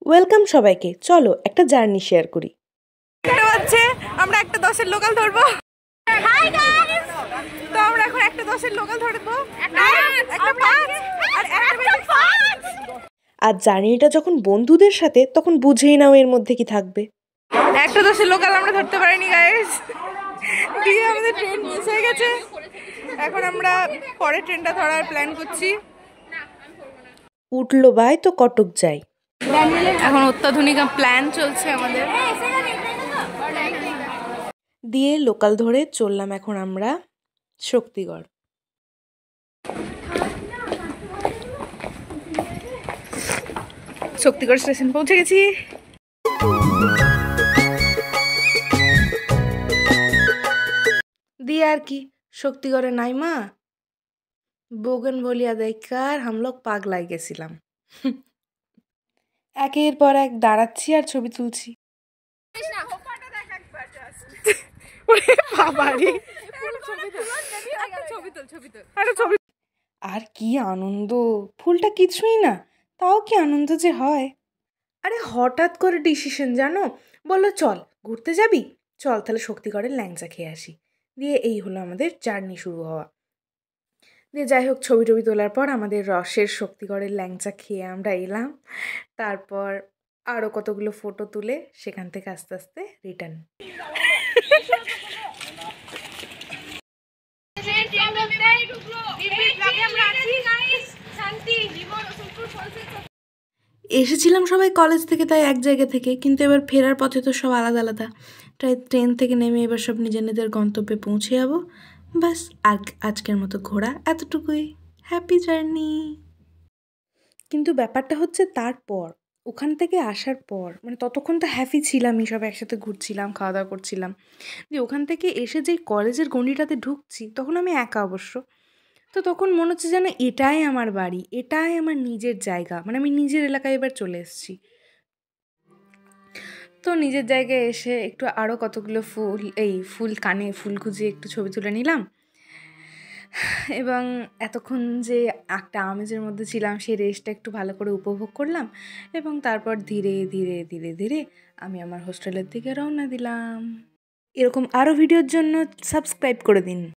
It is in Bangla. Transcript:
ওয়েলকাম সবাইকে। চলো একটা জার্নি শেয়ার করি। আমরা একটা 10-এর লোকাল ধরবো। হাই গাইস, তো আমরা এখন একটা 10-এর লোকাল ধরবো। একটা 5 আর একটা 5। আর জার্নিটা যখন বন্ধুদের সাথে তখন বুঝেই নাও এর মধ্যে কি থাকবে। একটা 10-এর লোকাল আমরা ধরতে পারিনি গাইস, দিয়ে আমাদের ট্রেন মিস হয়ে গেছে। এখন আমরা পরের ট্রেনটা ধরার প্ল্যান করছি। উঠলো বাই তো কটক যাই। এখন অত্যাধুনিক প্ল্যান চলছে আমাদের। দিয়ে লোকাল ধরে চললাম এখন আমরা শক্তিগড়। শক্তিগড় স্টেশন পৌঁছে গেছি। দিয়ে আর কি, শক্তিগড়ে নাইমা बोगनवेलिया देखकर हम लोग পাগলায় গেছিলাম। একের পর এক দাঁড়াচ্ছি আর ছবি তুলছি। আর কি আনন্দ, ফুলটা কিছুই না, তাও কি আনন্দ যে হয়। আরে হঠাৎ করে ডিসিশন জানো, বললো চল ঘুরতে যাবি, চল তাহলে শক্তিগড়ের ল্যাংচা খেয়ে আসি। দিয়ে এই হলো আমাদের জার্নি শুরু হওয়া। দিয়ে যাই হোক, ছবি টবি তোলার পর আমাদের রসের শক্তিগড়ের ল্যাংচা খেয়ে আমরা এলাম। তারপর আরও কতগুলো ফটো তুলে সেখান থেকে আস্তে আস্তে রিটার্ন। এসেছিলাম সবাই কলেজ থেকে, তাই এক জায়গা থেকে, কিন্তু এবার ফেরার পথে তো সব আলাদা আলাদা। তাই ট্রেন থেকে নেমে এবার সব নিজের নিজের গন্তব্যে পৌঁছে যাবো। ব্যাস, আর আজকের মতো ঘোরা এতটুকুই। Happy journey. কিন্তু ব্যাপারটা হচ্ছে তারপর ওখান থেকে আসার পর, মানে ততক্ষণ তো হ্যাপি ছিলামই, সব একসাথে ঘুরছিলাম, খাওয়া দাওয়া করছিলাম। দিয়ে ওখান থেকে এসে যেই কলেজের গণ্ডিটাতে ঢুকছি, তখন আমি একা অবশ্য। তো তখন মনে হচ্ছে যেন এটাই আমার বাড়ি, এটাই আমার নিজের জায়গা, মানে আমি নিজের এলাকায় এবার চলে এসেছি। তো নিজের জায়গায় এসে একটু আরও কতগুলো ফুল কানে ফুল গুঁজে একটু ছবি তুলে নিলাম। এবং এতক্ষণ যে একটা আমেজের মধ্যে ছিলাম সেই রেস্টটা একটু ভালো করে উপভোগ করলাম। এবং তারপর ধীরে ধীরে ধীরে ধীরে আমি আমার হোস্টেলের দিকে রওনা দিলাম। এরকম আরও ভিডিওর জন্য সাবস্ক্রাইব করে দিন।